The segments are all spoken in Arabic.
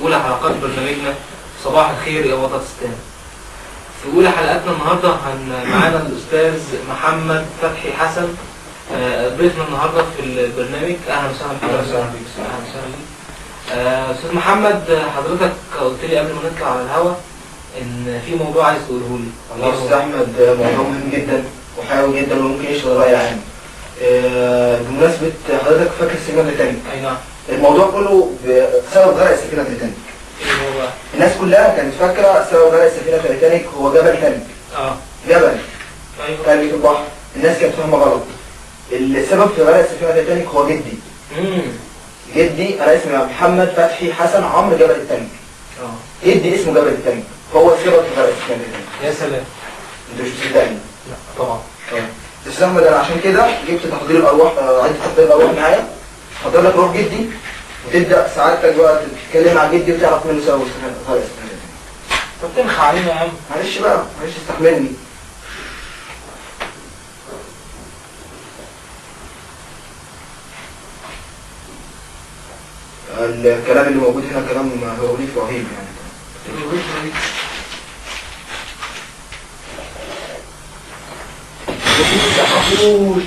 أولى حلقات برنامجنا صباح الخير يا بطاطستان. في أولى حلقاتنا النهاردة معانا الأستاذ محمد فتحي حسن ضيفنا النهاردة في البرنامج. أهلا وسهلا بك. أهلا وسهلا بك. أستاذ محمد، حضرتك قلت لي قبل ما نطلع على الهواء إن في موضوع عايز تقوله لي. والله يا أستاذ أحمد، موضوع مهم جدا وحيوي جدا وممكن يشغل رأي عام. بمناسبة حضرتك فاكر السفينة تيتانيك؟ أي نعم. الموضوع كله بسبب غرق السفينة تيتانيك. إيه هو بقى؟ الناس كلها كانت فاكرة سبب غرق السفينة تيتانيك هو جبل تلج. جبل تلج في البحر. الناس كانت فاهمة غلط. السبب في غرق السفينة تيتانيك هو جدي. جدي أنا اسمي محمد فتحي حسن عمرو جبل التلج. جدي اسمه جبل التلج، هو السبب في غرق السفينة تيتانيك. يا سلام. أنت مش مصدقني؟ لا طبعا. استاذ احمد، انا عشان كده جبت تحضير الارواح، عدت تحضير الارواح معايا. حضر لك روح جدي وتبدا سعادتك بقى تتكلم مع جدي وتعرف منه سبب غرق السفينة. طب تنخى علينا يا عم. معلش بقى، معلش استحملني. الكلام اللي موجود هنا كلام هيروغليفي رهيب يعني. حمود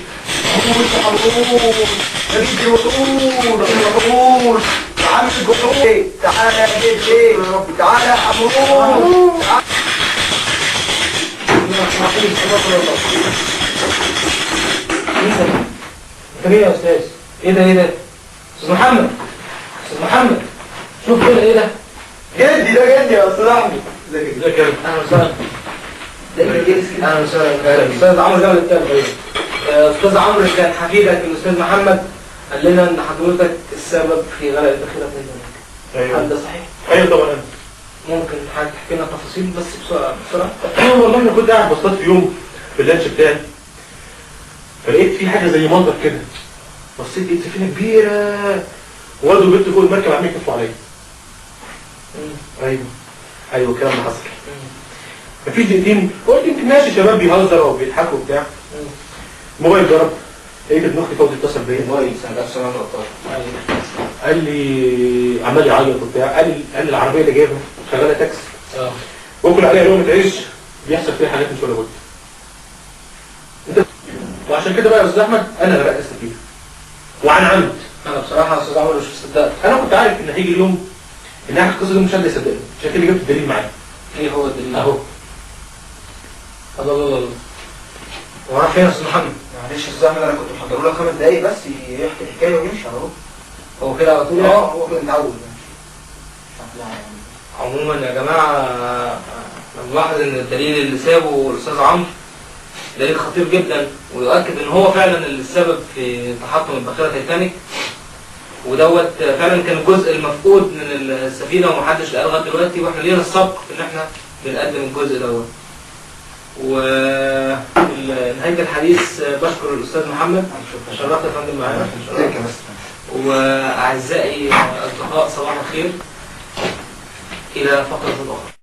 يا جدي وطول تعالى الجحود، تعالى يا جدي، تعالى يا حمود، انت مين يا استاذ؟ ايه ده؟ استاذ محمد، شوف كده ايه ده؟ جدي ده جدي يا استاذ احمد. ازيك يا اهلا وسهلا. اهلا وسهلا. استاذ عمرو جبل التلج. استاذ عمرو كان حفيدك الاستاذ محمد قال لنا ان حضرتك السبب في غرق الباخره تيتانيك. ايوه. هل ده صحيح؟ ايوه طبعا. ممكن حضرتك تحكي لنا تفاصيل بس بسرعه؟ والله انا كنت قاعد بصطاد في يوم في اللانش بتاعي، فلقيت في حاجه زي منظر كده، بصيت لقيت سفينه كبيره وولد وبنت فوق المركب عمالين يكفوا عليا. ايوه الكلام ده حصل. مفيش دقيقتين قلت يمكن ماشي شباب بيهزروا وبيضحكوا وبتاع. الموبايل ضرب، لقيت ابن اختي فوزي اتصل بيا. موبايل سنه 1913. قال لي عمال يعيط وبتاع، قال لي العربيه اللي جايبها شغاله تاكسي. واكل عليها لقمه عيش بيحصل فيها حاجات مش ولا بد. وعشان كده بقى يا استاذ احمد انا غرقت السفينه وعن عمد. انا بصراحه يا استاذ عمرو مش مصدقك. انا كنت عارف ان هيجي اليوم ان احنا القصه دي مش حد يصدقني، عشان كده جبت الدليل معايا. ايه هو الدليل؟ اهو. الله. هو راح فين يا استاذ محمد؟ معلش يا استاذ احمد، انا كنت محضر له 5 دقايق بس يحكي الحكايه ويمشي على طول. هو كده على طول؟ هو كده متعود. عموما يا جماعه نلاحظ ان الدليل اللي سابه الاستاذ عمرو دليل خطير جدا، ويؤكد ان هو فعلا اللي السبب في تحطم الباخره تيتانيك، ودوت فعلا كان الجزء المفقود من السفينه ومحدش لقاه لغايه دلوقتي، واحنا لينا السبق في ان احنا بنقدم الجزء دوت. ونهايه الحديث بشكر الاستاذ محمد، شرفت يا فندم معانا. واعزائي اصدقاء صباح الخير، الى فقره اخرى.